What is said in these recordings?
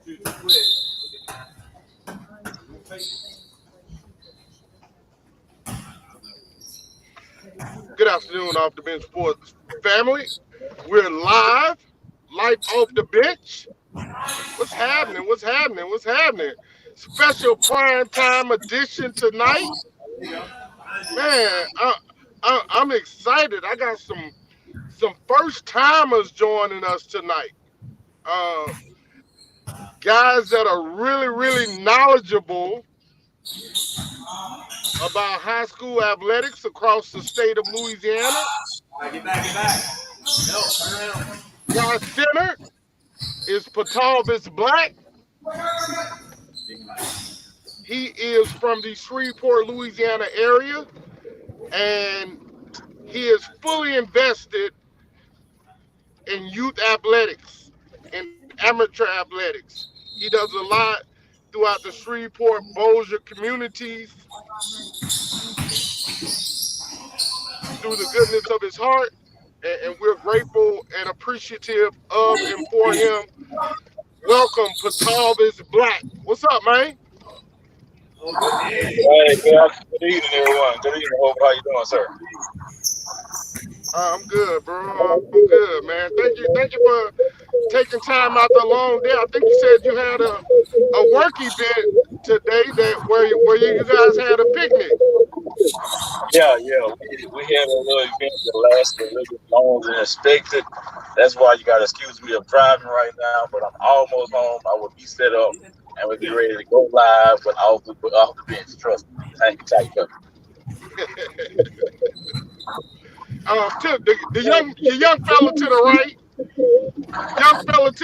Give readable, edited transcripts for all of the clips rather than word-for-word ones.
Good afternoon, Off the Bench Sports family. We're live off the bench. What's happening? What's happening? What's happening? Special prime time edition tonight. Man, I'm excited. I got some first timers joining us tonight. Uh, Guys that are really knowledgeable about high school athletics across the state of Louisiana. Get back. No, turn around. Our center is Patavis Black. He is from the Shreveport, Louisiana area, and he is fully invested in youth athletics and amateur athletics. He does a lot throughout the Shreveport, Bossier communities through the goodness of his heart, and we're grateful and appreciative of and for him. Welcome, Patavis Black. What's up, man? Hey, good evening, everyone. Good evening, Hope. How you doing, sir? I'm good, bro. I'm good, man. Thank you for taking time out the long day. I think you said you had a work event today where you guys had a picnic. Yeah. We had a little event that lasted a little bit longer than expected. That's why you got to excuse me of driving right now, but I'm almost home. I will be set up and we'll be ready to go live, but off the bench. Trust me. Hang tight, brother. The young fella to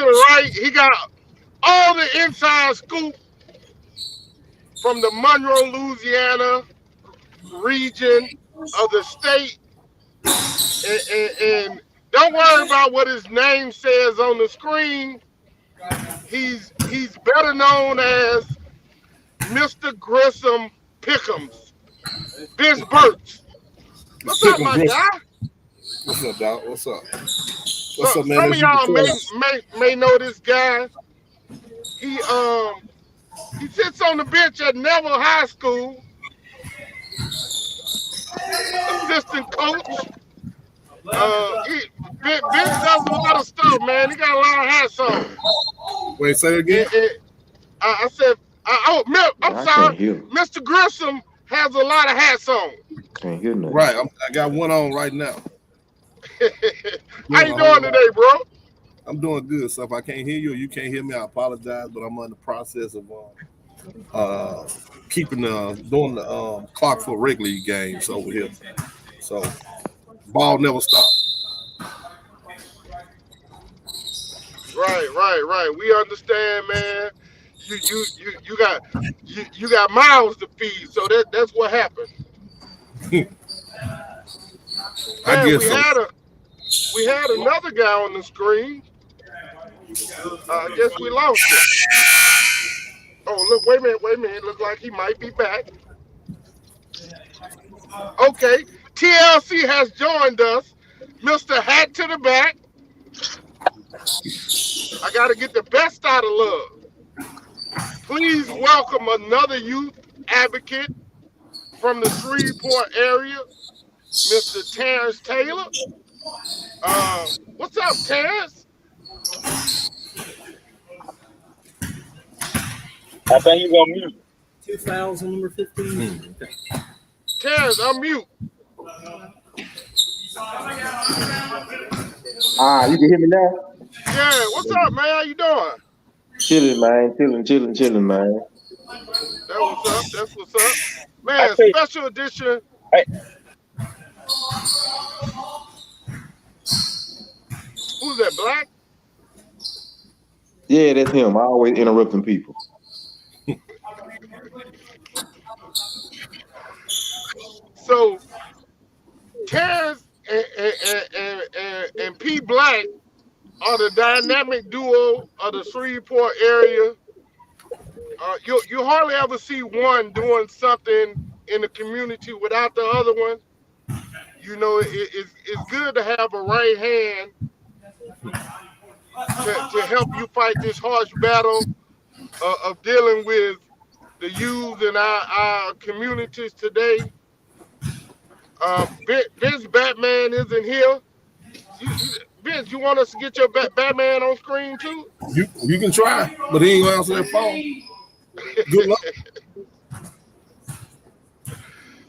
the right, he got all the inside scoop from the Monroe, Louisiana region of the state. And don't worry about what his name says on the screen. He's better known as Mr. Grissom Pickums. Biz Burks. What's up, my guy? What's up, Doc? What's up? What's up, man? Some of y'all may know this guy. He sits on the bench at Neville High School. Assistant coach. Ben does a lot of stuff, man. He got a lot of hats on. Wait, say it again. I said, I'm sorry. Mr. Grissom has a lot of hats on. Can't hear nothing. Right, I got one on right now. How you doing today, bro? I'm doing good. So if I can't hear you or you can't hear me, I apologize. But I'm in the process of doing the clock for regular games over here. So ball never stops. Right. We understand, man. You got mouths to feed, so that's what happened. Man, we had another guy on the screen. I guess we lost him. Oh, look, wait a minute. Look like he might be back. Okay, TLC has joined us. Mr. Hat to the back. I got to get the best out of love. Please welcome another youth advocate from the Shreveport area, Mr. Terrence Taylor. What's up, Terrence? I think you're going to mute. 2000, number 15. Terrence, unmute. You can hear me now? Yeah, what's up, man? How you doing? Chilling, man. Chilling, man. That's what's up. Man, special edition. Hey. Who's that, Black? Yeah, that's him. I always interrupting people. So, Terrence and P. Black are the dynamic duo of the Shreveport area. You hardly ever see one doing something in the community without the other one. You know, it's good to have a right hand to help you fight this harsh battle of dealing with the youth in our communities today. Vince Batman isn't here. Vince, you want us to get your Batman on screen too? You can try, but he ain't gonna answer that phone. Good luck.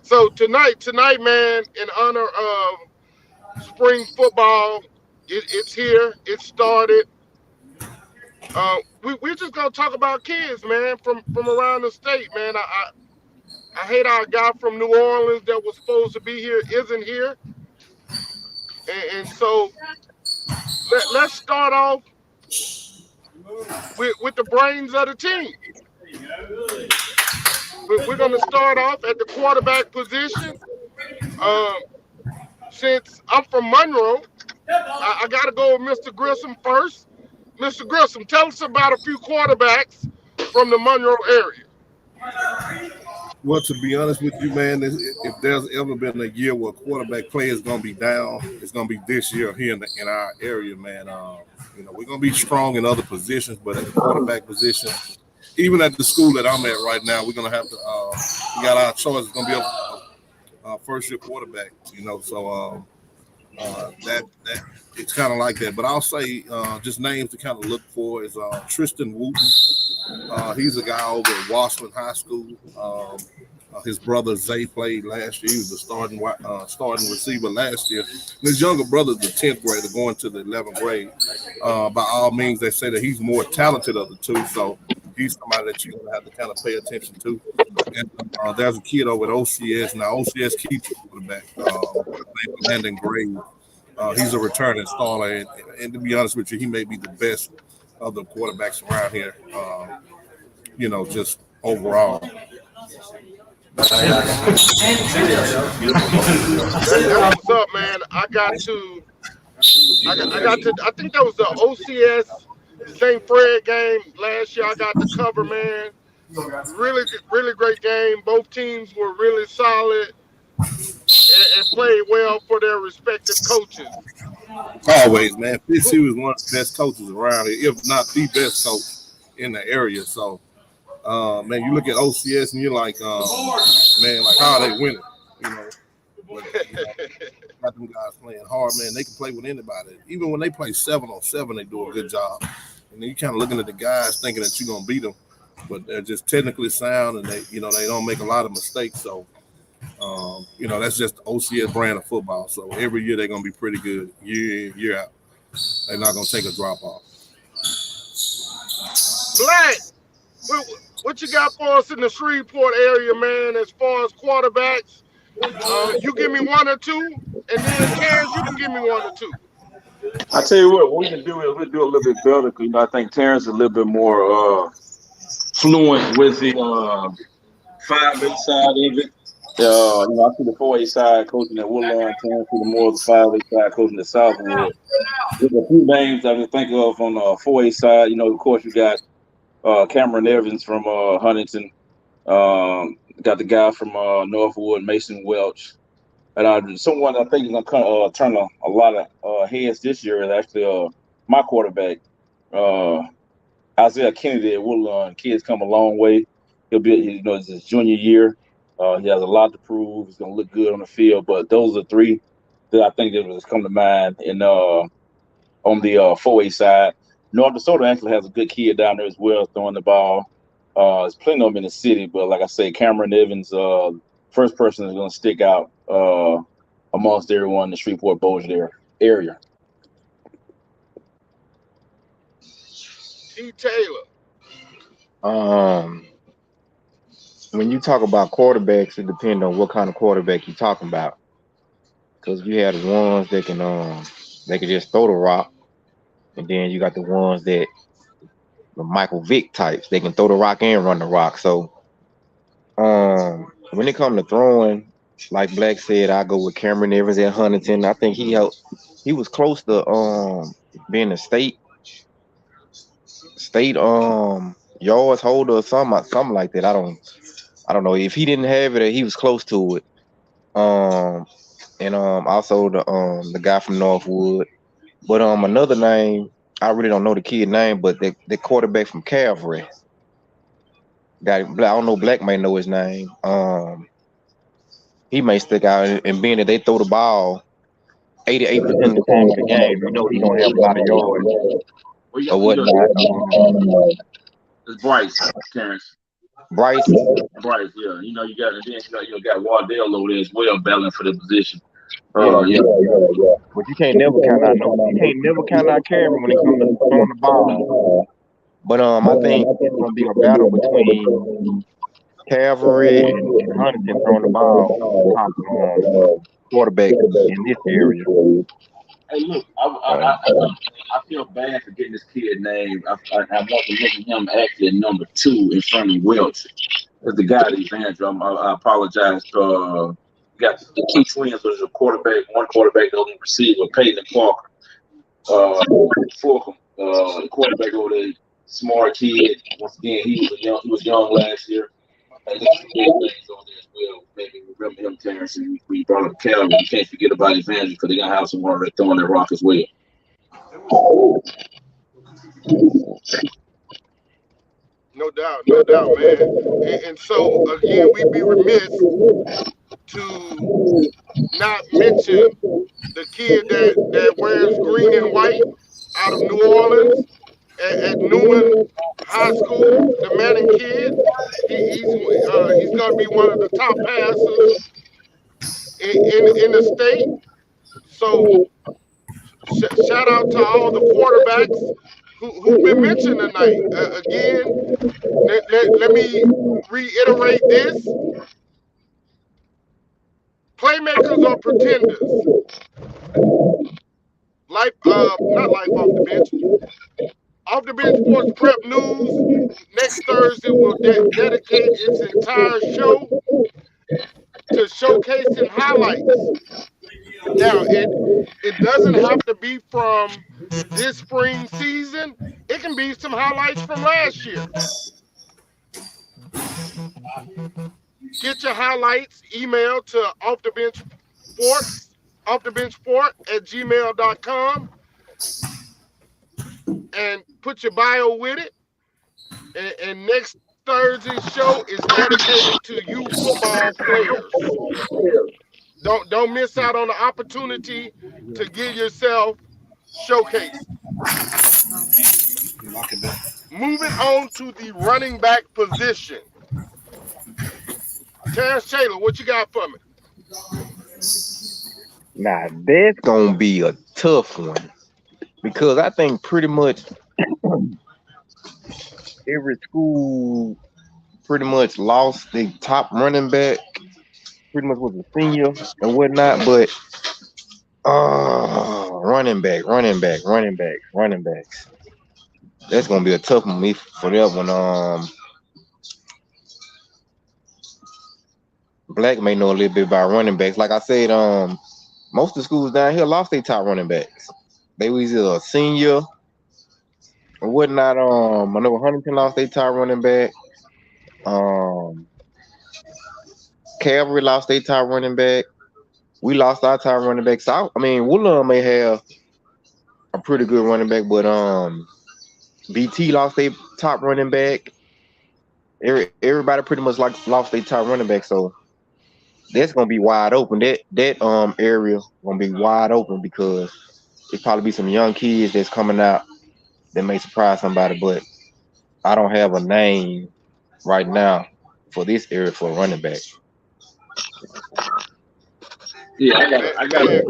So tonight, man, in honor of spring football, it's here. It started. We're just gonna talk about kids, man, from around the state, man. I hate our guy from New Orleans that was supposed to be here isn't here, and so let's start off with the brains of the team. We're gonna start off at the quarterback position. Since I'm from Monroe, I got to go with Mr. Grissom first. Mr. Grissom, tell us about a few quarterbacks from the Monroe area. Well, to be honest with you, man, if there's ever been a year where quarterback play is going to be down, it's going to be this year here in our area, man. We're going to be strong in other positions, but at the quarterback position, even at the school that I'm at right now, we're going to have to. We got our choice. It's going to be a first-year quarterback, So that it's kind of like that. But I'll say just names to kind of look for is Tristan Wooten. He's a guy over at Washington High School. His brother Zay played last year. He was the starting receiver last year. And his younger brother's the 10th grader going to the 11th grade. By all means, they say that he's more talented of the two. So he's somebody that you're going to have to kind of pay attention to. And there's a kid over at OCS. Now, OCS keeps the quarterback, Landon Grave. He's a returning starter. And to be honest with you, he may be the best of the quarterbacks around here, just overall. That's what's up, man. I think that was the OCS St. Fred game last year. I got to cover, man. Really, really great game. Both teams were really solid and played well for their respective coaches. Always, man. He was one of the best coaches around here, if not the best coach in the area. So, man, you look at OCS and you're like, man, like how are they winning? Got them guys playing hard, man. They can play with anybody. Even when they play 7-on-7, they do a good job. And then you kind of looking at the guys thinking that you're gonna beat them, but they're just technically sound and they don't make a lot of mistakes. So, that's just the OCS brand of football. So every year they're gonna be pretty good, year in, year out. They're not gonna take a drop off. Black, what you got for us in the Shreveport area, man? As far as quarterbacks, you give me one or two, and then Terrence, you can give me one or two. I tell you what we can do is we'll do a little bit better because I think Terrence is a little bit more fluent with the 5A side of it. I see the 4A side coaching at Woodlawn, Terrence see the more of the 5A side coaching at Southwood. There's a few names I can think of on the 4A side. Of course, you got Cameron Evans from Huntington. Got the guy from Northwood, Mason Welch. And someone I think is going to turn a lot of heads this year is actually my quarterback, Isaiah Kennedy at Woodlawn. Kid's come a long way. He'll be, it's his junior year. He has a lot to prove. He's going to look good on the field. But those are three that I think that was come to mind on the 4A side. North Dakota actually has a good kid down there as well, throwing the ball. There's plenty of them in the city, but like I say, Cameron Evans, first person is going to stick out amongst everyone in the Shreveport-Bossier area. T. Taylor. When you talk about quarterbacks, it depends on what kind of quarterback you're talking about. Because you have the ones that can just throw the rock, and then you got the ones that the Michael Vick types. They can throw the rock and run the rock. So when it comes to throwing, like Black said, I go with Cameron Evans at Huntington. I think he was close to being a state yards holder or something like that. I don't know if he didn't have it, he was close to it. And also the guy from Northwood. But another name, I really don't know the kid name, but the quarterback from Calvary, Got I don't know. Black may know his name. He may stick out, and being that they throw the ball 88% of the time in the game, you know he gonna have a lot of yards Well, or whatnot. it's Bryce, Terrence. Bryce, Bryce, yeah. You know, you got, and then you got Wardell over there as well, battling for the position. yeah. But you can't never count out Carey when it comes to throwing the ball. But I think it's gonna be a battle between Cavalry and Huntington throwing the ball, top quarterback in this area. Hey, look, I feel bad for getting this kid named. I want to look at him actually at number 2 in front of Welch. Because the guy that he's Andrew, I apologize. Got the two twins was a quarterback, one quarterback, the other receiver, Peyton Parker. Fulcom, the quarterback over there, smart kid. Once again, he was young last year. And there's some big things on there as well. Maybe remember him, Terrence, and we brought up Calvin. You can't forget about Evander because they're gonna have someone right throwing that rock as well. No doubt, man. And so again, we'd be remiss to not mention the kid that wears green and white out of New Orleans at Newman High School, the Manning kid. He's going to be one of the top passers in the state. So shout out to all the quarterbacks who've been mentioned tonight. Again, let me reiterate this. Playmakers are pretenders. Not life off the bench. Off the Bench Sports Prep News next Thursday will dedicate its entire show to showcasing highlights. Now, it doesn't have to be from this spring season. It can be some highlights from last year. Get your highlights, email to offthebenchsport@gmail.com, and put your bio with it. And next Thursday's show is dedicated to you football players. Don't miss out on the opportunity to get yourself showcased. Moving on to the running back position. Terrence Taylor, what you got for me? Now that's gonna be a tough one because I think pretty much every school pretty much lost the top running back, pretty much was a senior and whatnot, but running backs. That's gonna be a tough one for that one. Black may know a little bit about running backs. Like I said, most of the schools down here lost their top running backs. They was either a senior or whatnot. I know Huntington lost their top running back. Cavalry lost their top running back. We lost our top running back. So I mean, Woodlawn may have a pretty good running back, but BT lost their top running back. Everybody pretty much lost their top running back. So that's gonna be wide open. That area gonna be wide open because it probably be some young kids that's coming out that may surprise somebody. But I don't have a name right now for this area for a running back. Yeah, I got to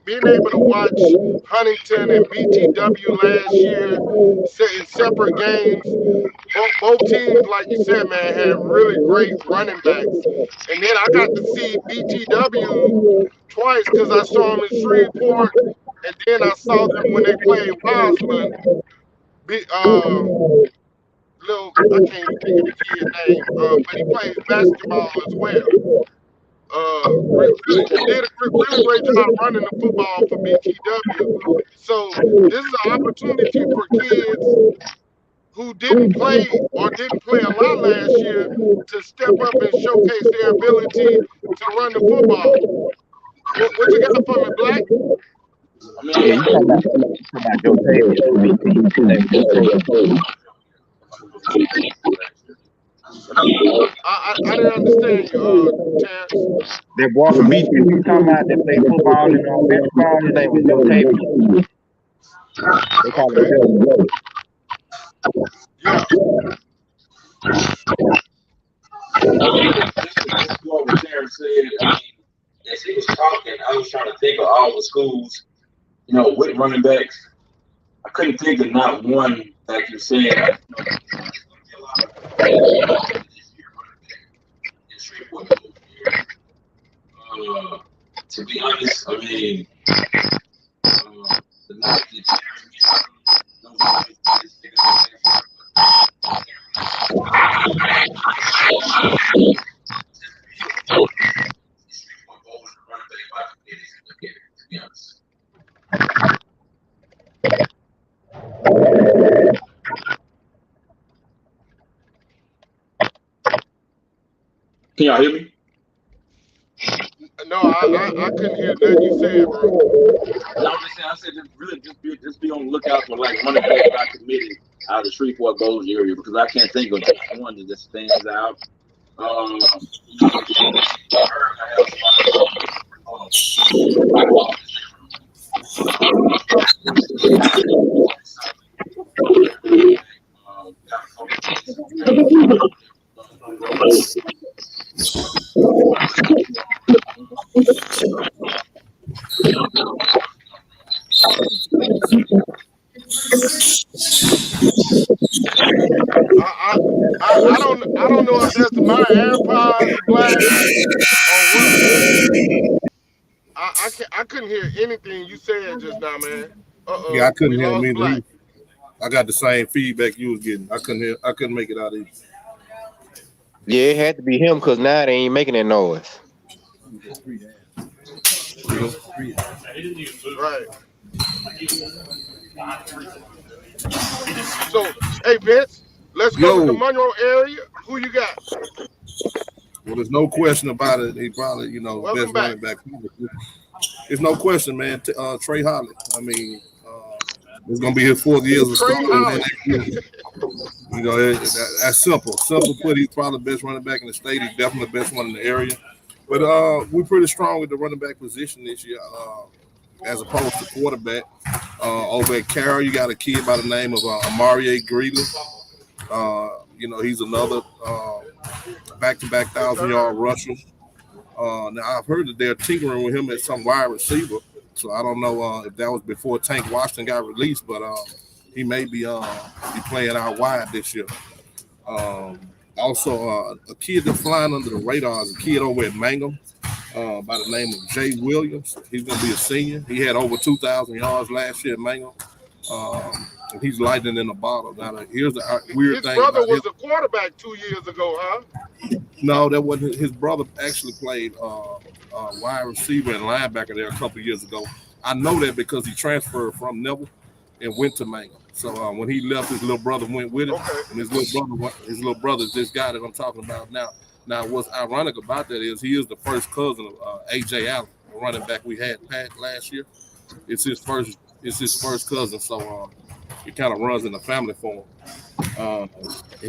being able to watch Huntington and BTW last year in separate games, both teams, like you said, man, had really great running backs. And then I got to see BTW twice because I saw them in Shreveport, and then I saw them when they played Wiseman. I can't even think of the kid's name, but he plays basketball as well. Did a really great job running the football for BTW. So this is an opportunity for kids who didn't play or didn't play a lot last year to step up and showcase their ability to run the football. What you got for me, Black? I mean, Yeah, you talking about Joe Taylor. I didn't understand you, Terrence. That boy from BT you talking about that played football in basketball, his name was Joe Taylor. They call him Okay. Joe. Yeah. Just what Terrence said. I mean, as he was talking, I was trying to think of all the schools, with running backs. I couldn't think of not one like you said. To be honest, I mean, the night that Can y'all hear me? No, I couldn't hear nothing you said, bro. I was just saying, I said just be on the lookout for like running back by committee out of the Shreveport Bowles area because I can't think of one that just stands out. I don't know if that's my AirPods black or what, but I couldn't hear anything you said just now, man. Yeah, I couldn't We hear him lost either. Black. I got the same feedback you was getting. I couldn't make it out either. Yeah, it had to be him because now they ain't making that noise. Right. So, hey Vince, let's go to the Monroe area. Who you got? Well, there's no question about it. He probably, Welcome best back. running back. There's no question, man. Trey Holly. I mean, it's gonna be his 4th year as a Trey starter. Holly. That's simple. Simple put. He's probably the best running back in the state. He's definitely the best one in the area. But we're pretty strong at the running back position this year, as opposed to quarterback. Over at Carroll, you got a kid by the name of Amarie Griego. He's another back-to-back 1,000-yard rusher. Now I've heard that they're tinkering with him at some wide receiver, so I don't know if that was before Tank Washington got released, but he may be playing out wide this year. Also, a kid that's flying under the radar is a kid over at Mangum by the name of Jay Williams. He's going to be a senior. He had over 2,000 yards last year at Mangum. And he's lightning in the bottle. Now, here's the weird thing. His brother was a quarterback 2 years ago, huh? No, that wasn't. His brother actually played wide receiver and linebacker there a couple of years ago. I know that because he transferred from Neville and went to Mangum. So when he left, his little brother went with him. Okay. And his little brother is this guy that I'm talking about now. Now, what's ironic about that is he is the first cousin of A.J. Allen, the running back we had last year. It's his first cousin, so it kind of runs in the family for him. And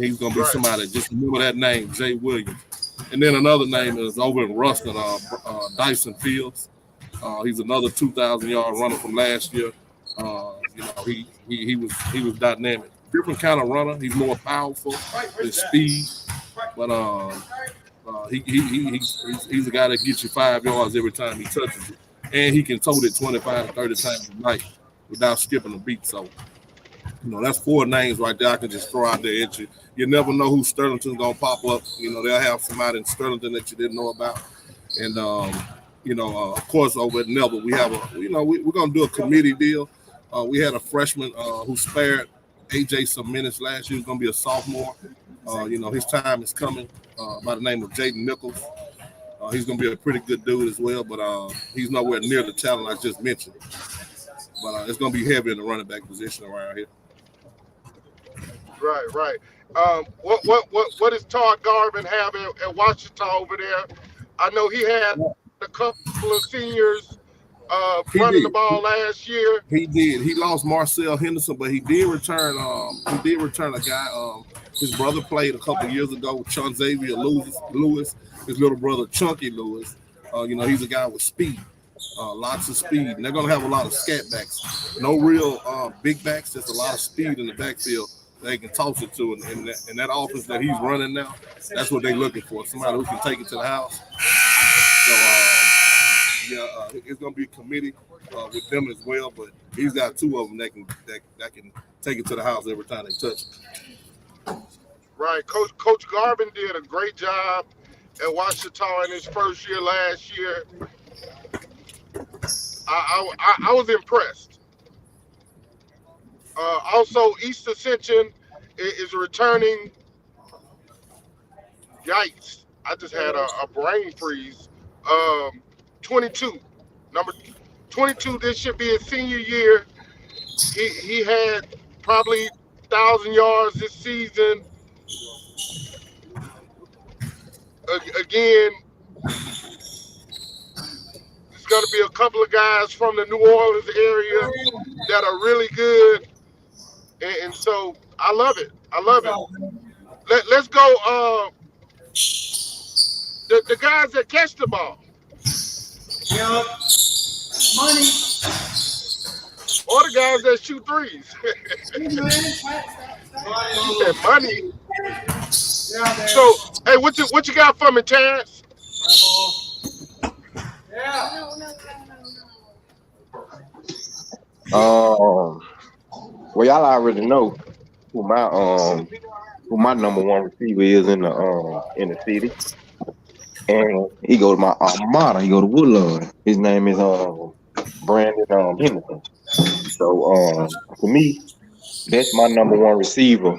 he's going to be somebody, just remember that name, Jay Williams. And then another name is over in Ruston, Dyson Fields. He's another 2,000-yard runner from last year. He was dynamic. Different kind of runner. He's more powerful, his speed. But he's a guy that gets you 5 yards every time he touches it. And he can tote it 25 to 30 times a night without skipping a beat. So, that's 4 names right there I can just throw out there at you. You never know who Sterlington's going to pop up. They'll have somebody in Sterlington that you didn't know about. And, of course, over at Neville, we have we're going to do a committee deal. We had a freshman who spared AJ some minutes last year. He's going to be a sophomore. His time is coming by the name of Jayden Nichols. He's going to be a pretty good dude as well, but he's nowhere near the talent I just mentioned. But it's going to be heavy in the running back position around here. Right. What does Todd Garvin have at Washington over there? I know he had a couple of seniors He running the did. ball last year. He did. He lost Marcel Henderson, but he did return. He did return a guy. His brother played a couple years ago with Chun Xavier Lewis. His little brother Chunky Lewis. He's a guy with speed, lots of speed, and they're gonna have a lot of scat backs. No real big backs, just a lot of speed in the backfield they can toss it to. And that offense that he's running now, that's what they're looking for. Somebody who can take it to the house. So it's gonna be a committee with them as well, but he's got two of them that can take it to the house every time they touch it. Right, Coach Garvin did a great job at Washington in his first year last year. I was impressed. Also, East Ascension is returning. Yikes! I just had a brain freeze. 22, number 22. This should be his senior year. He had probably 1,000 yards this season. Again, there's going to be a couple of guys from the New Orleans area that are really good, and so I love it. I love it. Let's go. The guys that catch the ball. Money. Or the guys that shoot threes. Money. So, hey, what you got for me, Terrence? Yeah. Well, y'all already know who my number one receiver is in the city, and he go to my alma mater. He go to Woodlawn. His name is Brandon Henderson. So for me, that's my number one receiver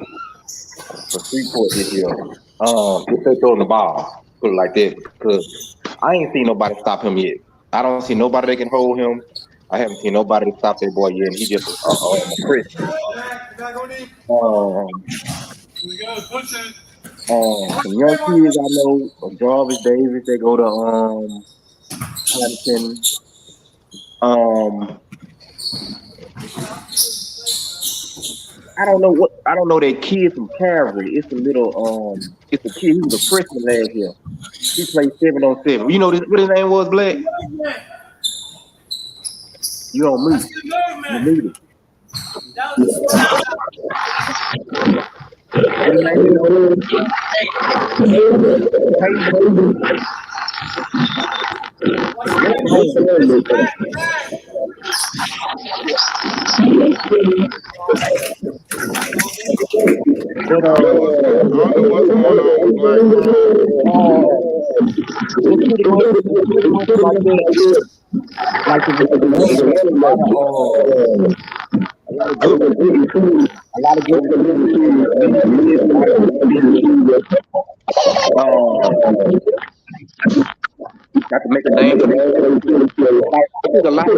for Freeport this year. If they throwing the ball, put it like that, because I ain't seen nobody stop him yet. I don't see nobody that can hold him. I haven't seen nobody to stop that boy yet, and he just a freshman. Some young kids I know, Jarvis Davis, they go to Patterson. I don't know that kid from Calvary. It's a kid. He was a freshman last year. He played 7-on-7. You know what his name was, Black? You on mute. You muted. A lot of good not to make a name for there's a lot of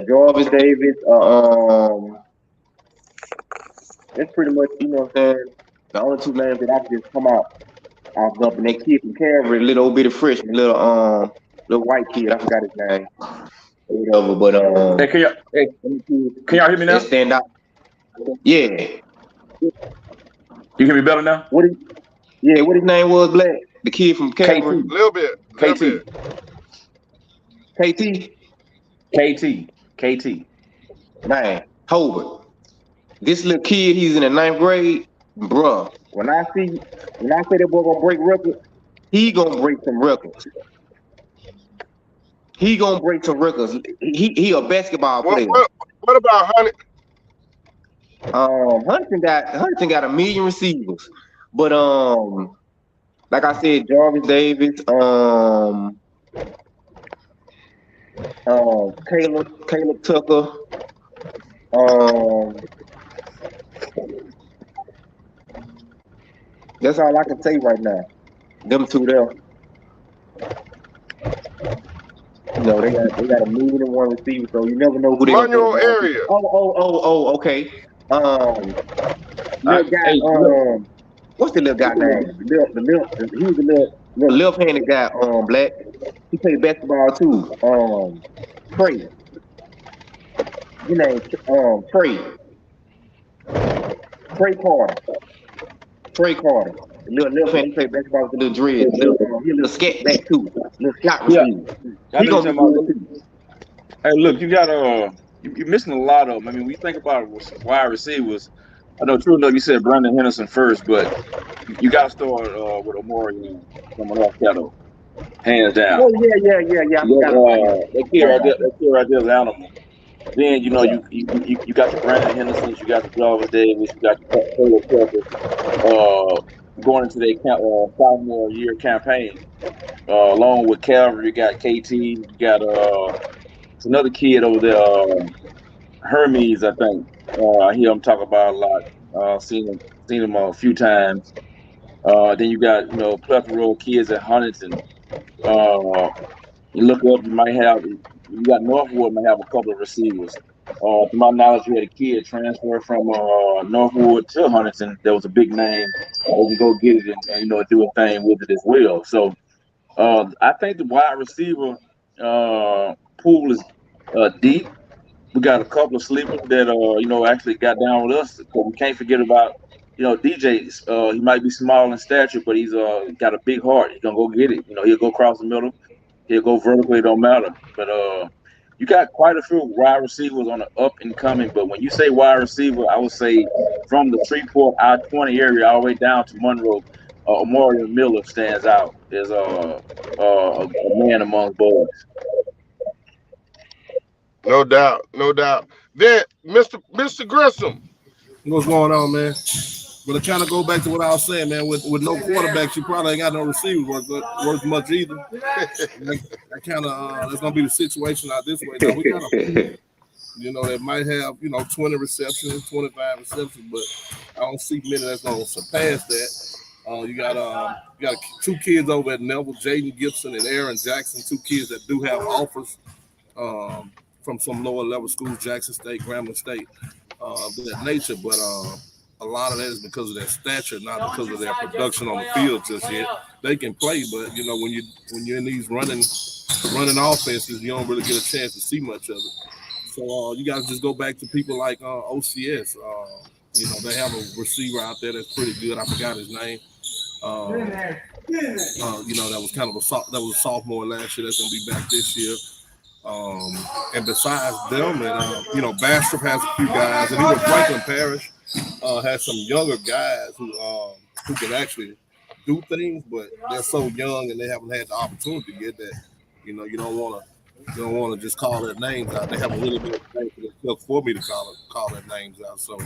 Jarvis Davis, that's pretty much, you know what I'm saying, the only two names that I can just come out off up. And that kid from Calvary, little old bitty freshman, little white kid, I forgot his name. Whatever, but Hey, can y'all hear me now? Stand out. Yeah. You hear me better now? What his name was, Black? The kid from Calvary. A little bit. KT. Man, Hobart. This little kid, he's in the 9th grade, bruh. When I say that boy gonna break records, he gonna break some records. He a basketball player. What about Huntington? Huntington got 1 million receivers, but like I said, Jarvis Davis, Caleb Tucker, That's all I can say right now. Them two there. You know, they got a million and one receiver, so you never know who they gonna Monroe go. area. Okay. Little guy, Hey, look, what's the little guy name? He was a little left-handed guy, black. He played basketball too. Trey. His name, Trey. Trey Carter. The little left-handed, he played basketball with the little dreads. He a little scat back too. Little slot yeah, receiver. I He know gonna you're be talking good about. too. Hey, look, you got you're missing a lot of them. I mean, when you think about wide receivers, I know true enough you said Brandon Henderson first, but you got to start with Amarie from North Carolina, hands down. Oh yeah. I forgot about him. That kid right there is animal. Then you got the Brandon Hendersons, you got the Jarvis Davis, you got the Taylor Peppers, going into their sophomore year campaign. Along with Calvary, you got KT, you got it's another kid over there, Hermes, I think. I hear him talk about a lot. Seen him a few times. Then you got plethora of kids at Huntington. You look up, you got Northwood might have a couple of receivers. To my knowledge, you had a kid transfer from Northwood to Huntington. That was a big name. They can go get it and do a thing with it as well. So I think the wide receiver pool is deep. We got a couple of sleepers that actually got down with us. We can't forget about DJ. He might be small in stature, but he's got a big heart. He's gonna go get it. He'll go across the middle. He'll go vertically. It don't matter. But you got quite a few wide receivers on the up and coming. But when you say wide receiver, I would say from the Shreveport I-20 area all the way down to Monroe, Amarie Miller stands out as a man among boys. No doubt, no doubt. Then Mr. Grissom. What's going on, man? But to kind of go back to what I was saying, man, with no quarterbacks, you probably ain't got no receivers worth much either. That kind of that's gonna be the situation out this way. Now we got a that might have 20 receptions, 25 receptions, but I don't see many that's gonna surpass that. You got two kids over at Neville, Jayden Gibson and Aaron Jackson, two kids that do have offers from some lower level schools, Jackson State, Grambling State, of that nature, but a lot of that is because of their stature, not because of their production on the field just yet. They can play, but when you're in these running offenses, you don't really get a chance to see much of it. So you got to just go back to people like OCS. They have a receiver out there that's pretty good. I forgot his name. That was kind of a sophomore last year. That's gonna be back this year. And besides them, and Bastrop has a few guys, and even Franklin Parish has some younger guys who can actually do things, but they're so young and they haven't had the opportunity yet that you don't want to just call their names out. They haven't really been for me to call their names out. So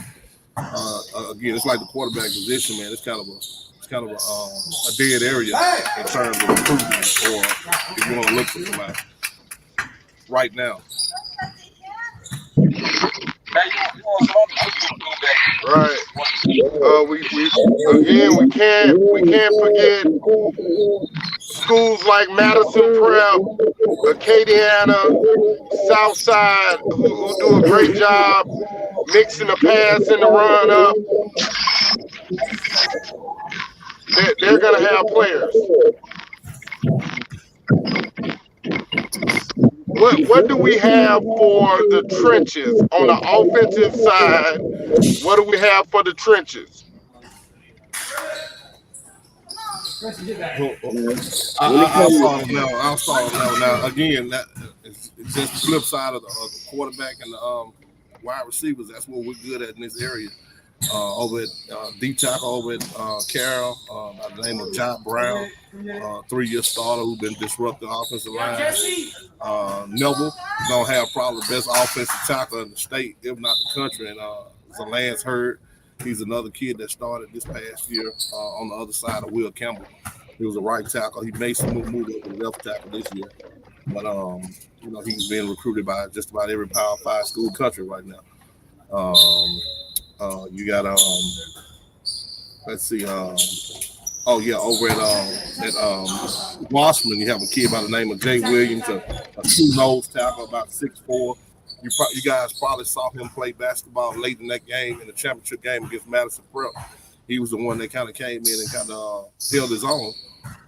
again, it's like the quarterback position, man. It's kind of a dead area in terms of recruitment, or if you want to look for somebody right now. Right. We can't forget schools like Madison Prep, Acadiana, Southside, who do a great job mixing the pass and the run up. They're going to have players. What do we have for the trenches on the offensive side? What do we have for the trenches? I'll start now. Again, it's just the flip side of the quarterback and the wide receivers. That's what we're good at in this area. Over at D tackle over at Carroll, by the name of John Brown, 3-year starter who's been disrupting offensive line. Neville is gonna have probably the best offensive tackle in the state, if not the country. And Lance Hurd, he's another kid that started this past year on the other side of Will Campbell. He was a right tackle. He made some move up to left tackle this year, but he's being recruited by just about every Power 5 school country right now. You got let's see, Oh yeah, over at Washington, you have a kid by the name of Jay Williams, a two-nose tackle, about 6'4". You guys probably saw him play basketball late in that game, in the championship game against Madison Prep. He was the one that kind of came in and kind of held his own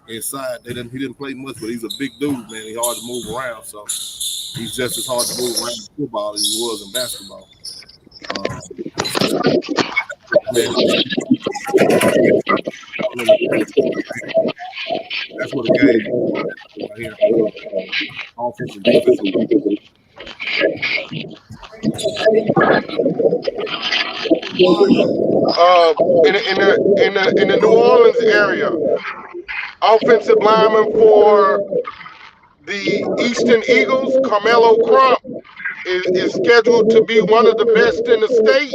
inside. He didn't play much, but he's a big dude, man. He's hard to move around, so he's just as hard to move around in football as he was in basketball. That's what the game is right here. Offensive, defensive. In the New Orleans area, offensive lineman for the Eastern Eagles, Carmelo Crump, is scheduled to be one of the best in the state.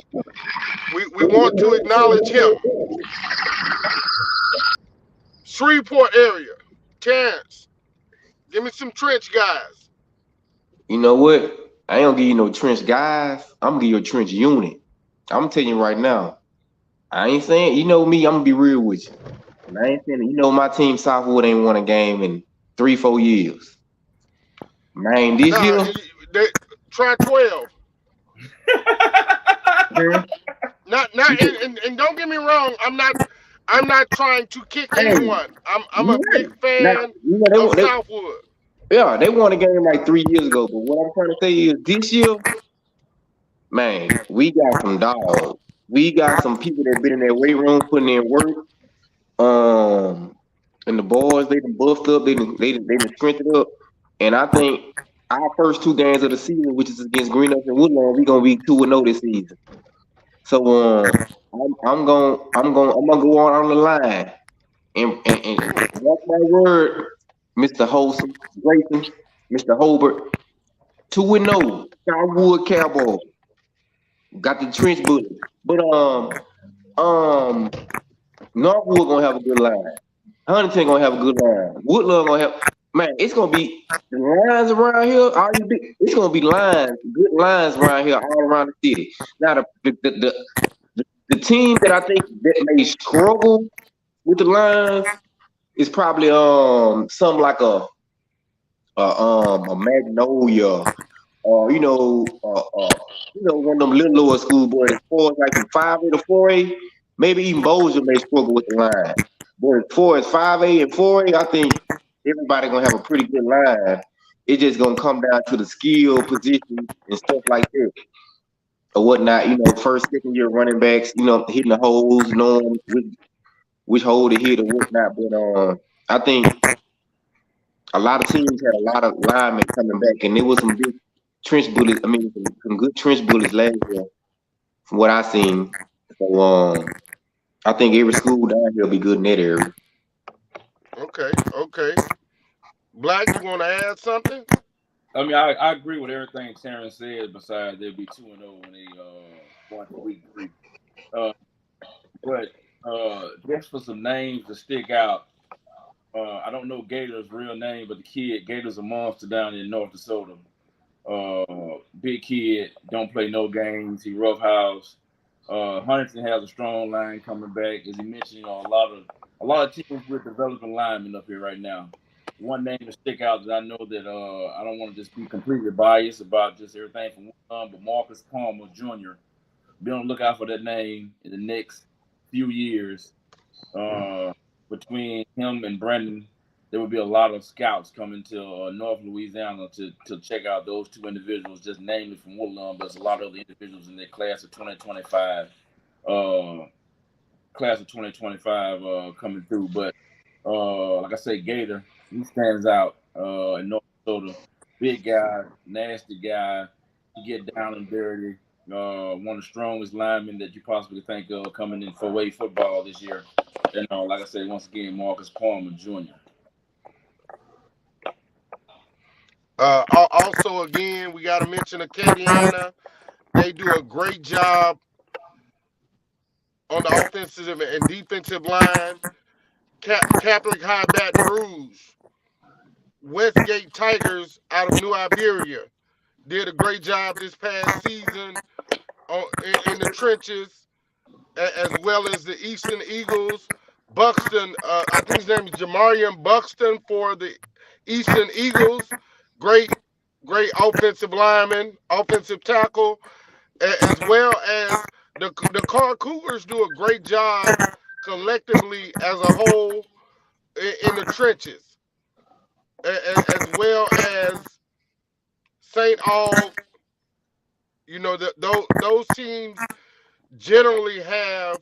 We want to acknowledge him. Shreveport area, Terrence, give me some trench guys. You know what? I ain't gonna give you no trench guys. I'm gonna give you a trench unit. I'm telling you right now. I ain't saying, you know me, I'm gonna be real with you. And I ain't saying, you know, my team Southwood ain't won a game in 3-4 years. Man, this year. Try 12. And don't get me wrong, I'm not trying to kick anyone. I'm a big fan of Southwood. Yeah, they won a game like 3 years ago. But what I'm trying to say is this year, man, we got some dogs. We got some people that been in their weight room putting in work. And the boys, they done buffed up, they done strengthened up. And I think our first 2 games of the season, which is against Green Up and Woodlawn, we gonna be 2-0 this season. So I'm gonna go on the line and mark my word, Mr. Wholesome, Grayson, Mr. Hobart, 2-0, Southwood Cowboys. Got the trench bullet. But Northwood gonna have a good line. Huntington gonna have a good line. Woodlawn gonna have, man, it's gonna be the lines around here. It's gonna be lines, good lines around here all around the city. Now the team that I think that may struggle with the lines is probably something like a Magnolia, or one of them little lower school boys. As far as like the 5A to 4A, maybe even Bossier may struggle with the line. But as far as 5A and 4A, I think everybody gonna have a pretty good line. It's just gonna come down to the skill position and stuff like that. Or whatnot, first, second year running backs, hitting the holes, knowing which hole to hit or whatnot. But I think a lot of teams had a lot of linemen coming back, and there was some big trench bullets. I mean, some good trench bullets last year, from what I seen. So I think every school down here will be good in that area. Okay. Black, you want to add something? I mean, I agree with everything Terrence said. Besides, they'll be 2-0 when they go into week 3. But just for some names to stick out, I don't know Gator's real name, but the kid, Gator's a monster down in North Dakota. Big kid, don't play no games. He roughhouse. Huntington has a strong line coming back. As he mentioned, a lot of teams with developing linemen up here right now. One name to stick out that I know that I don't want to just be completely biased about just everything from one, but Marcus Palmer Jr. Be on the lookout for that name in the next few years. Between him and Brandon, there will be a lot of scouts coming to North Louisiana to check out those 2 individuals, just namely from Woodlawn, but there's a lot of other individuals in their class of 2025. Coming through. But like I say, Gator, he stands out in North Dakota. Big guy, nasty guy. He get down and dirty. One of the strongest linemen that you possibly think of coming in 4A football this year. And like I said, once again, Marcus Palmer Jr. Also, again, we got to mention Acadiana. They do a great job on the offensive and defensive line. Catholic High Baton Rouge, Westgate Tigers out of New Iberia did a great job this past season in the trenches, as well as the Eastern Eagles. Buxton, I think his name is Jamarian Buxton for the Eastern Eagles. Great offensive lineman, offensive tackle, as well as the Car Cougars do a great job collectively as a whole in the trenches, as well as St. Aug. You know, those teams generally have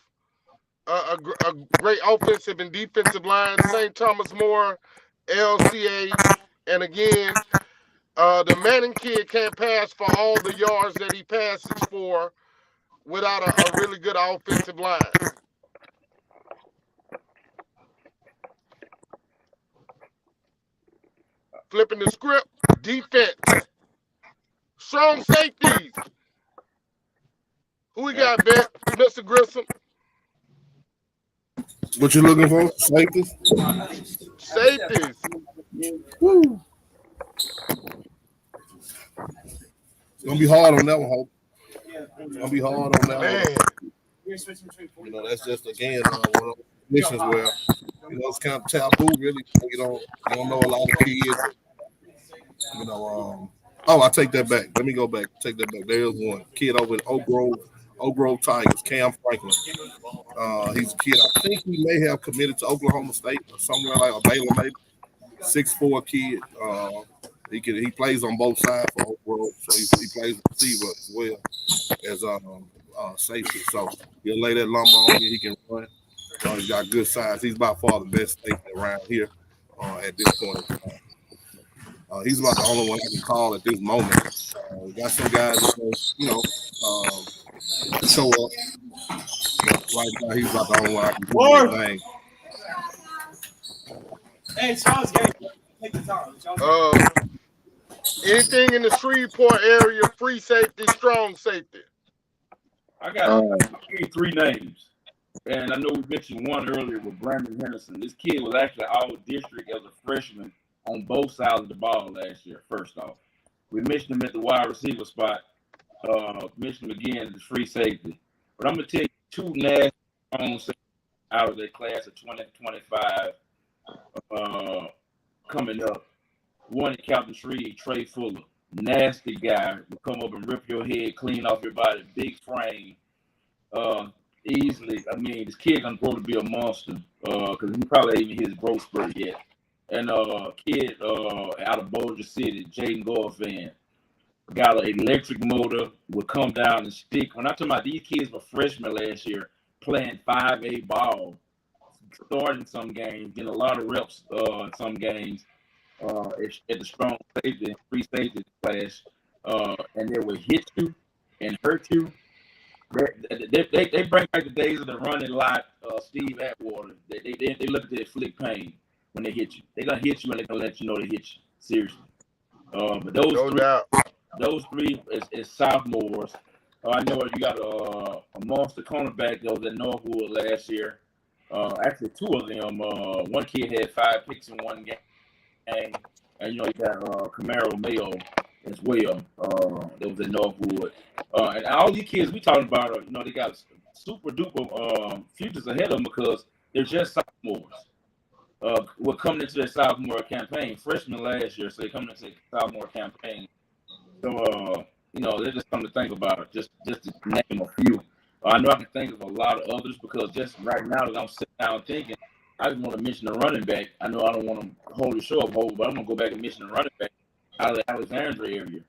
a great offensive and defensive line. St. Thomas More, LCA, and again, the Manning kid can't pass for all the yards that he passes for without a really good offensive line. Flipping the script, defense, strong safeties. Who we got, Bet? Mr. Grissom? What you looking for? Safeties? Safeties. Woo. It's gonna be hard on that one, Hope. It's gonna be hard on that Man. one. You know, that's just again one of those missions where it's kind of taboo. Really, you don't know a lot of kids. I take that back. Let me go back. Take that back. There's one kid over in Oak Grove Tigers, Cam Franklin. He's a kid. I think he may have committed to Oklahoma State or somewhere like a Baylor, maybe. 6'4" kid. He plays on both sides for Oak Grove, so he plays receiver as well as safety. So he'll lay that lumber on you. He can run. He's got good size. He's by far the best safety around here at this point in time. He's about the only one I can call at this moment. We got some guys that show up. Right now, he's about the only one I can do anything. Hey, Charles, take the time. Anything in the Shreveport area, free safety, strong safety? I got three names. And I know we mentioned one earlier with Brandon Henderson. This kid was actually all district as a freshman on both sides of the ball last year, first off. We mentioned him at the wide receiver spot. Mentioned him again as the free safety. But I'm going to tell you two nasty strong safeties out of their class of 2025 coming up. One at Captain Shreve, Trey Fuller. Nasty guy. Will come up and rip your head clean off your body. Big frame. Easily. I mean, this kid going to grow to be a monster because he probably ain't even hit his growth spurt yet. And kid out of Boulder City, Jaden Goldfann, got an electric motor, will come down and stick. When I talk about these kids were freshmen last year, playing 5A ball, starting some games, getting a lot of reps in some games at the strong safety and free safety class, and they will hit you and hurt you. They bring back the days of the running lot, Steve Atwater. They look at their flick pain when they hit you. They're going to hit you and they're going to let you know they hit you. Seriously. But those three is sophomores. I know you got a monster cornerback that was at Northwood last year. Actually, two of them. One kid had 5 picks in one game. And, you got Camaro Mayo as well. That was at Northwood. And all these kids we talking about, they got super duper futures ahead of them because they're just sophomores. We're coming into their sophomore campaign, freshmen last year, so they're coming into their sophomore campaign. So, they're just something to think about, just to name a few. I know I can think of a lot of others because just right now that I'm sitting down thinking, I just want to mention the running back. I know I don't want to hold the show up, but I'm going to go back and mention the running back out of the Alexandria area.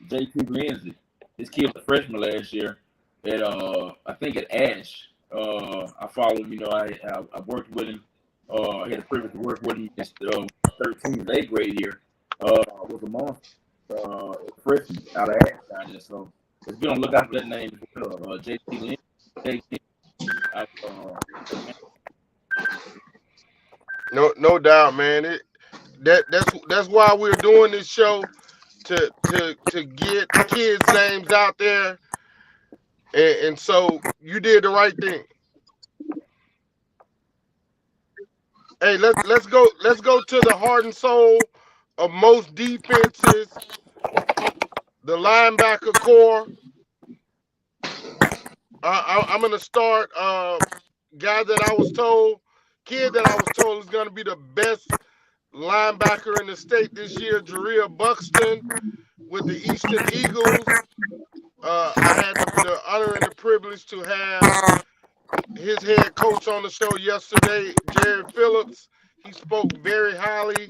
J.P. Lindsay. This kid was a freshman last year at, I think at Ash. I followed him, I worked with him. I had the privilege to work with him against 13th, 8th grade year. Was a monster. Freshman out of Ash down there. So if you don't look out for that name, J.P. Lindsay. No doubt, man. That's why we're doing this show to get kids' names out there, and so you did the right thing. Hey, let's go to the heart and soul of most defenses, the linebacker core. I'm gonna start guy that I was told kid that I was told is going to be the best linebacker in the state this year, Jerea Buxton with the Eastern Eagles. I had the honor and the privilege to have his head coach on the show yesterday, Jared Phillips. He spoke very highly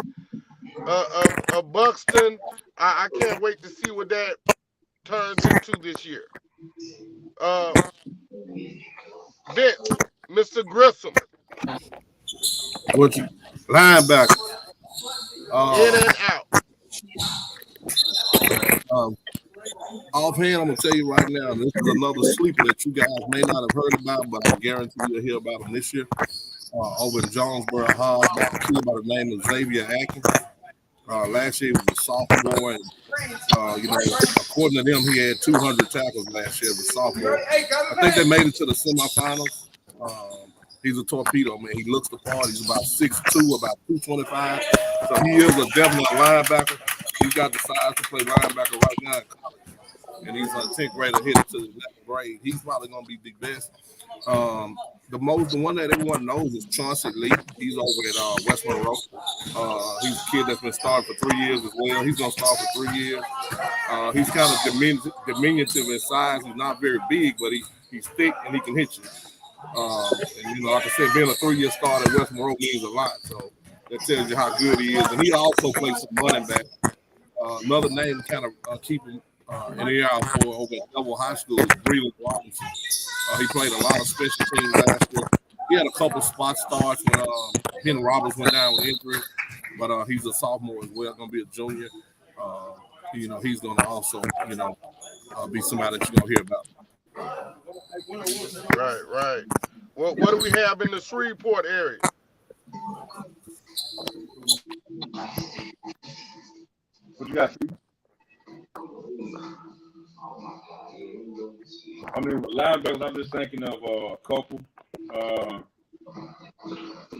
of Buxton. I can't wait to see what that turns into this year. Vince, Mr. Grissom. What you linebacker? In and out. Offhand, I'm gonna tell you right now, this is another sleeper that you guys may not have heard about, but I guarantee you'll hear about him this year. Over in Jonesboro Hall, by a kid by the name of Xavier Atkins. Last year he was a sophomore, and according to them, he had 200 tackles last year as a sophomore. I think they made it to the semifinals. He's a torpedo, man. He looks the part. He's about 6'2", about 225. So he is definitely a linebacker. He's got the size to play linebacker right now in college. And he's a 10th grader headed to the 11th grade. He's probably going to be the best. The one that everyone knows is Chauncey Lee. He's over at West Monroe. He's a kid that's been starting for 3 years as well. He's going to start for 3 years. He's kind of diminutive in size. He's not very big, but he's thick and he can hit you. And like I said, being a 3-year starter at West Monroe means a lot. So that tells you how good he is. And he also plays some running back. Another name to kind of keep him in the eye for over at Double High School is Breland Robinson. He played a lot of special teams last year. He had a couple spot starts when Henry Roberts went down with injury, but he's a sophomore as well, going to be a junior. He's going to also, be somebody that you're going to hear about. Right. Well, what do we have in the Shreveport area? What you got? I mean, linebackers, I'm just thinking of a couple.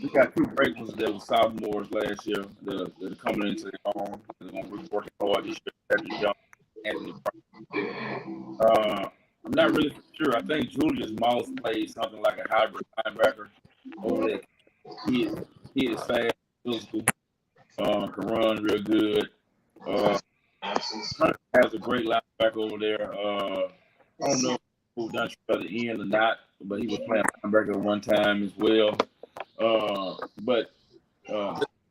We got 2 great ones that were sophomores last year that are coming into their own. They're going to be working hard this year. Anthony I'm not really sure. I think Julius Moss plays something like a hybrid linebacker over there. He is fast, physical, can run real good. Has a great linebacker over there. I don't know if he moved down to the end or not, but he was playing linebacker at one time as well. But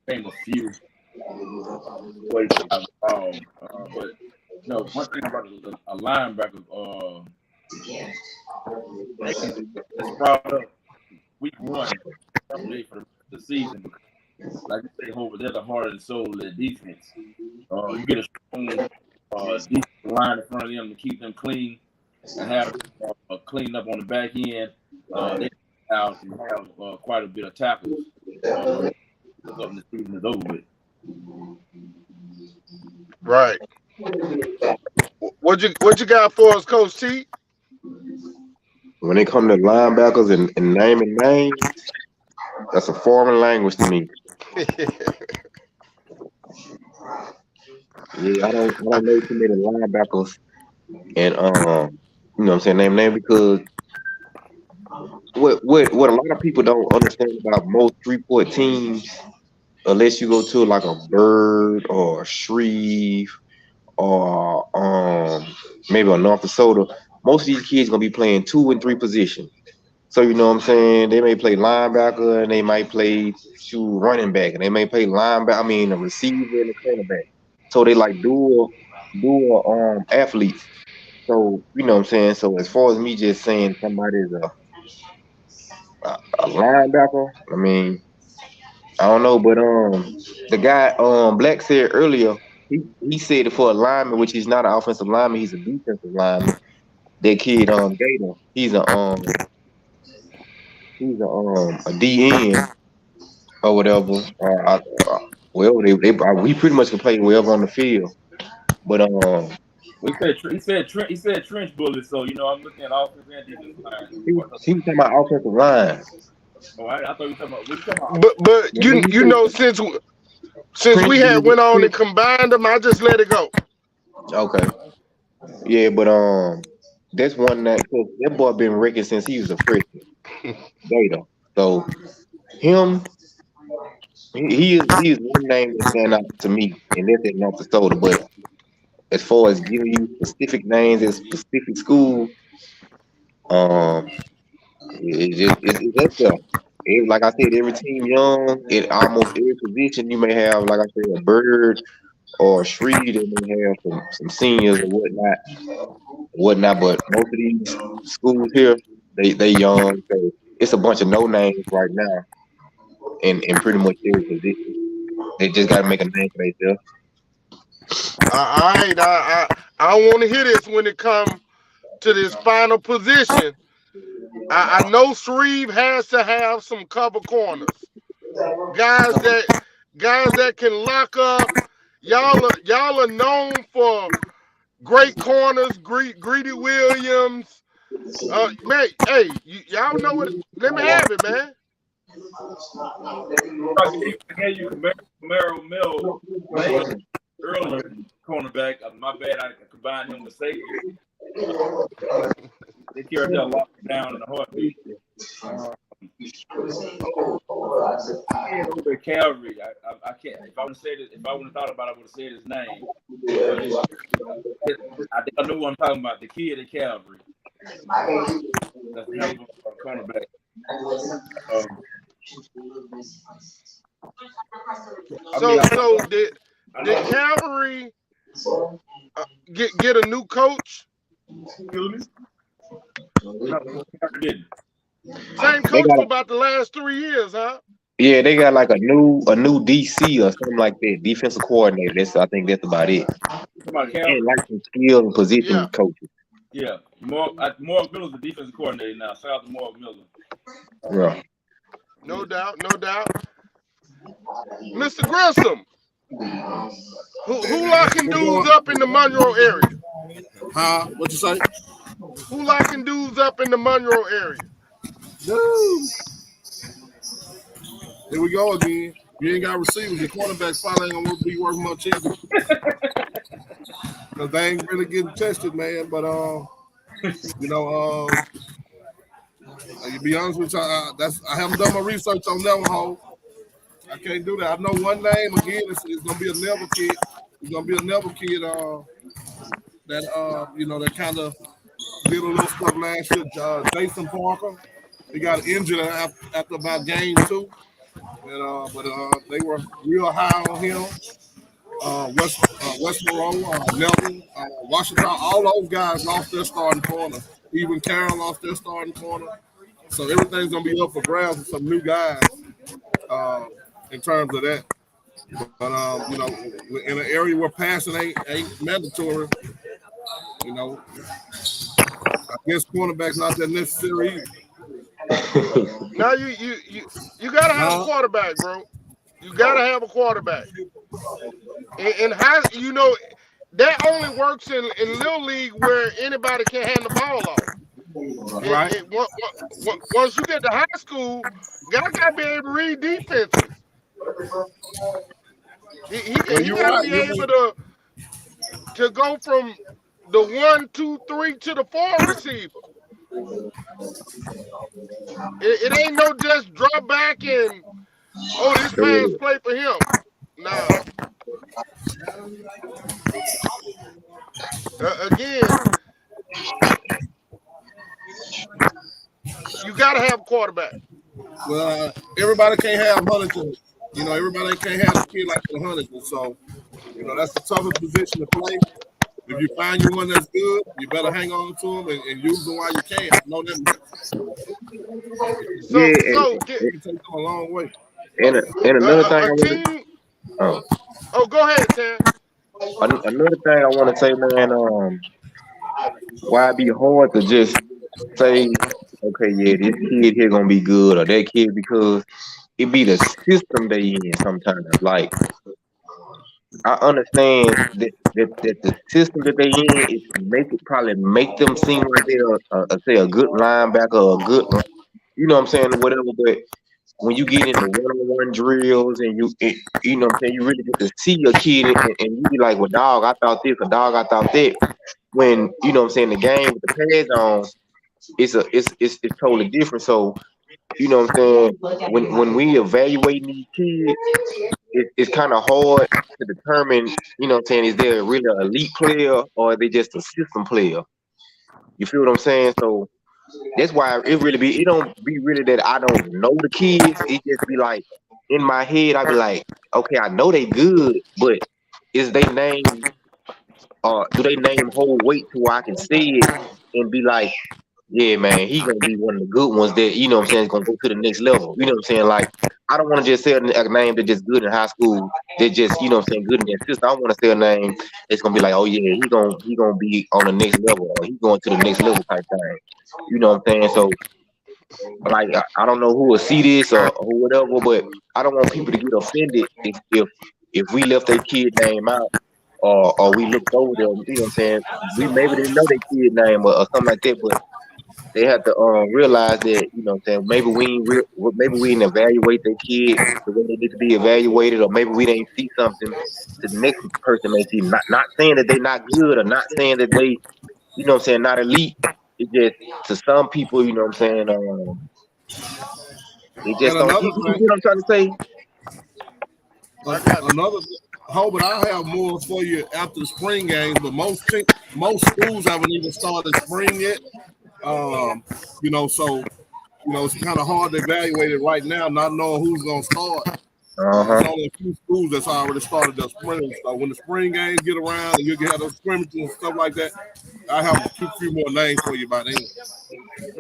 came a few ways out of the ball. But one thing about a linebacker, it's brought up week 1 for the season. Like you say, over there, the heart and soul of the defense. You get a strong defensive line in front of them to keep them clean and have clean up on the back end. They out and have quite a bit of tackles. The season is over with. Right. What you got for us, Coach T? When it comes to linebackers and naming names, that's a foreign language to me. Yeah, I don't know too many linebackers and name because what a lot of people don't understand about most Shreveport teams, unless you go to like a Bird or a Shreve or maybe a North Dakota, most of these kids gonna be playing 2 and 3 positions. So you know what I'm saying? They may play linebacker and they might play running back and they may play a receiver and a cornerback. So they like dual athletes. So you know what I'm saying? So as far as me just saying somebody's a linebacker, I don't know, but the guy Black said earlier, he said it for a lineman, which he's not an offensive lineman, he's a defensive lineman. That kid Gator, he's a DN or whatever. We pretty much can play wherever on the field. But he said trench bullet. So I'm looking at offensive and defensive line. He was talking about offensive line. Oh, I thought you were talking about. But since we had went on and combined them, I just let it go. Okay. Yeah, but that's one that boy been wrecking since he was a freshman. Gator. So Him, he is one name that stand out to me, and that's at North Dakota. But as far as giving you specific names at specific school, um, it's up there. Like I said, every team young at almost every position, you may have, like I said, a Bird or a Shree that may have some seniors or whatnot. But most of these schools here, they young, so it's a bunch of no names right now, in pretty much every position. They just got to make a name for themselves. All right, I want to hear this when it comes to this final position. I know Shreve has to have some cover corners, guys that can lock up. Y'all are known for great corners, Greedy Williams. Man, hey, y'all know what? Let me have it, man. I gave you Camaro Mill earlier, cornerback. My bad, I combined him with safety. They carried that lock down in a heartbeat. Calvary. I can't. If I would have said it, if I would have thought about it, I would have said his name. I know what I'm talking about. The kid at Calvary. That's the name of our cornerback. So did Calvary get a new coach? No, didn't. Same coach for about the last 3 years, huh? Yeah, they got like a new DC or something like that, defensive coordinator. I think that's about it. And like some skill and position coaches. Yeah, Mark Miller's the defensive coordinator now. Shout out to Mark Miller. Yeah. No doubt. Mr. Grissom, who locking dudes up in the Monroe area? Huh? What you say? Who locking dudes up in the Monroe area? Dude. Here we go again. You ain't got receivers. Your quarterbacks probably ain't gonna be worth much either. Because they ain't really getting tested, man. But to be honest with you, I haven't done my research on that one, Ho. I can't do that. I know one name again. It's gonna be a Neville kid. It's gonna be a Neville kid. That kind of did a little stuff last year. Jason Parker. He got injured after about game 2. But they were real high on him. Westboro, Melvin, Washington, all those guys lost their starting corner. Even Carroll lost their starting corner. So everything's gonna be up for grabs with some new guys in terms of that. But in an area where passing ain't mandatory, I guess cornerback's not that necessary either. Now you gotta have a quarterback, bro. You gotta have a quarterback. And how that only works in Little League where anybody can hand the ball off. Right. Once you get to high school, guys gotta be able to read defenses. He gotta be able to go from the 1, 2, 3 to the 4 receiver. It ain't no just drop back and this man's play for him. Nah. Again, you gotta have a quarterback. Well, everybody can't have Huntington. Everybody can't have a kid like Huntington. So, that's the toughest position to play. If you find you one that's good, you better hang on to them and use them while you can. Know them. So you can take them a long way. And another thing. Go ahead, Sam. Another thing I want to say, man. Why it be hard to just say, okay, yeah, this kid here gonna be good or that kid, because it be the system they in sometimes. Like, I understand that the system that they in is probably make them seem like they're a good linebacker or a good, you know what I'm saying, whatever. But when you get into one-on-one drills and you know what I'm saying, you really get to see a kid and you be like, well, dog, I thought this, or dog, I thought that. When, you know what I'm saying, the game with the pads on, it's totally different. So you know what I'm saying, when we evaluate these kids, it's kind of hard to determine, you know what I'm saying, is there really an elite player or are they just a system player? You feel what I'm saying? So that's why it don't be really that I don't know the kids. It just be like in my head, I be like, okay, I know they good, but is they name do they name hold weight to where I can see it and be like, yeah, man, he gonna be one of the good ones that, you know what I'm saying, is gonna go to the next level. You know what I'm saying? Like, I don't want to just say a name that's just good in high school, that just, you know what I'm saying, good in their system. I want to say a name that's gonna be like, oh yeah, he gonna be on the next level, or he's going to the next level type thing. You know what I'm saying? So like I don't know who will see this or whatever, but I don't want people to get offended if we left their kid name out or we looked over them, you know what I'm saying? We maybe didn't know their kid name or something like that, but they have to realize that, you know what I'm saying, maybe we didn't evaluate their kid the way they need to be evaluated, or maybe we didn't see something to the next person may see. Not saying that they not good or not saying that they, you know what I'm saying, not elite. It's just to some people, you know what I'm saying, they just And don't. another You see thing, what I'm trying to say? another Hobart, I have more for you after the spring games, but most schools haven't even started spring yet. You know, so you know it's kind of hard to evaluate it right now, not knowing who's gonna start. There's only a few schools that's already started their spring. So when the spring games get around and you can have those scrimmages and stuff like that, I have a few more names for you by then.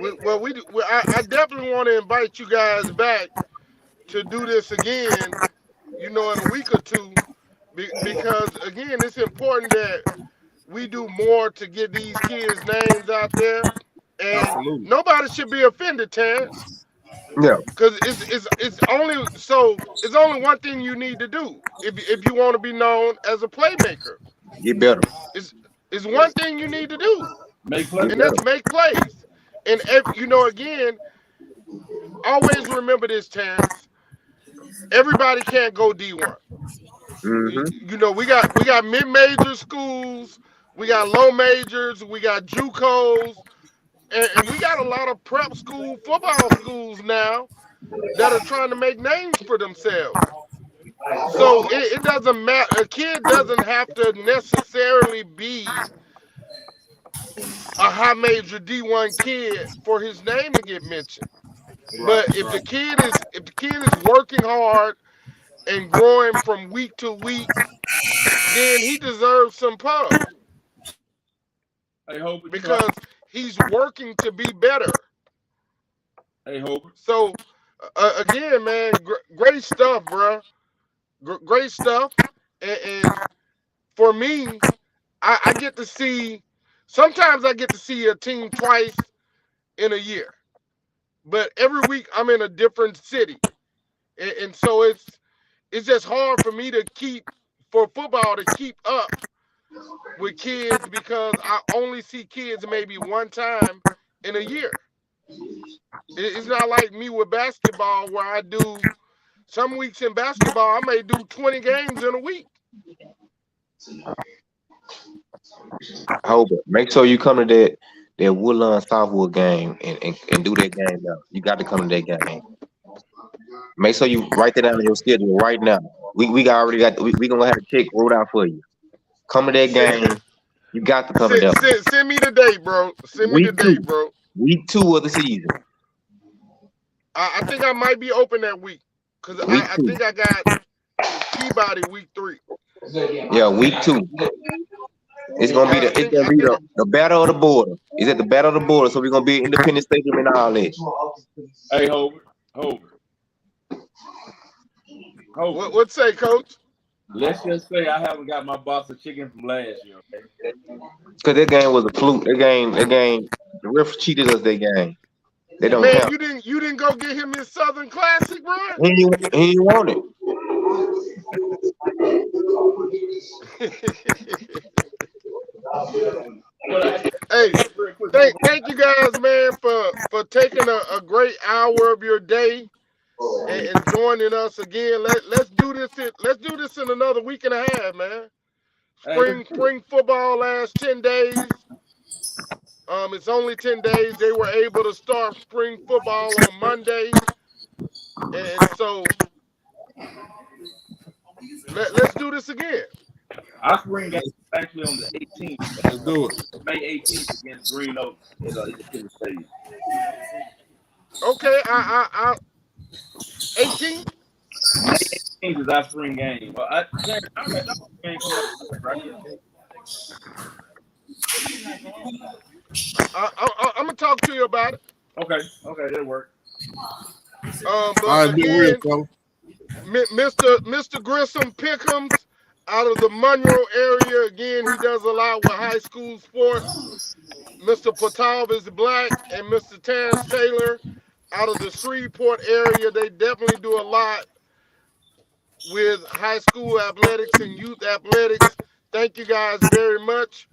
I definitely want to invite you guys back to do this again, you know, in a week or two, because again, it's important that we do more to get these kids' names out there, and Absolutely. nobody should be offended, Terrence, Yeah, because it's only one thing you need to do if you want to be known as a playmaker. get better. It's one thing you need to do, Make Get play. and better. that's make plays. And you know, again, always remember this, Terrence. Everybody can't go D1. Mm-hmm. You know, we got mid-major schools, we got low majors, we got JUCOs, and we got a lot of prep school football schools now that are trying to make names for themselves. So it doesn't matter. A kid doesn't have to necessarily be a high major D1 kid for his name to get mentioned. But if the kid is working hard and growing from week to week, then he deserves some pub Hey, Hope. because he's working to be better. Hey, Hope. So again, man, great stuff, bro. Great stuff. And for me, I get to see. Sometimes I get to see a team twice in a year, but every week I'm in a different city, and so it's just hard for me to for football to keep up with kids because I only see kids maybe one time in a year. It's not like me with basketball where I do some weeks in basketball I may do 20 games in a week. Hobart, make sure you come to that Woodlawn Southwood game and do that game now. You got to come to that game. Make sure you write that down on your schedule right now. We gonna have a check wrote out for you. Come to that Send, game. You got to come to that one. send me the date, bro. Send me the Week date, 2. bro. Week 2 of the season. I think I might be open that week because Week I 2. think I got Peabody week 3. Yeah, week 2. It's gonna be the battle of the border. Is at the battle of the border, so we're gonna be at Independence Stadium and all that. Hey, Hope. What say, Coach? Let's just say I haven't got my box of chicken from last year. Okay? Cause that game was a fluke. That game, the ref cheated us that game. They don't Man, count. you didn't go get him his Southern Classic, bro. He ain't want it. Hey, thank you guys, man, for taking a great hour of your day and joining us again. Let's do this. Let's do this in another week and a half, man. Spring football last 10 days. It's only 10 days. They were able to start spring football on Monday. And so let's do this again. Our spring game is actually on the 18th. Let's do it. May 18th against Green Oaks at Independence Stadium. Okay, 18? May 18th is our spring game. Well, I'm going to talk to you about it. Okay, that'll work. But All right, be real, again, fella. Mr. Grissom Pickums out of the Monroe area. Again, he does a lot with high school sports. Mr. Patov is black, and Mr. Terrence Taylor out of the Shreveport area. They definitely do a lot with high school athletics and youth athletics. Thank you guys very much.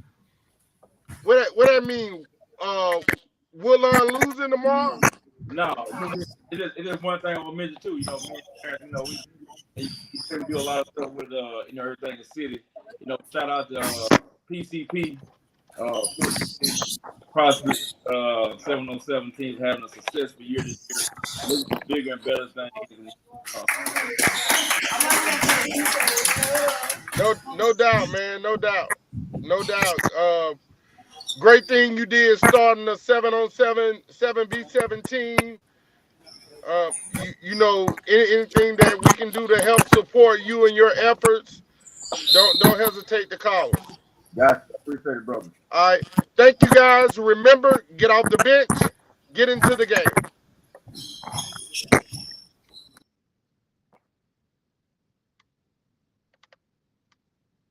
What that mean? Woodlawn losing tomorrow? No, it is one thing I will mention too. You know, me and Terrence, we do a lot of stuff with everything in the city. You know, shout out to PCP, CrossFit 707 teams having a successful year this year. Looking for bigger and better things. No doubt, man. No doubt. Great thing you did starting a 7-on-7, 7v17. Anything that we can do to help support you and your efforts, don't hesitate to call us. Gotcha. Appreciate it, brother. All right. Thank you, guys. Remember, get off the bench, get into the game.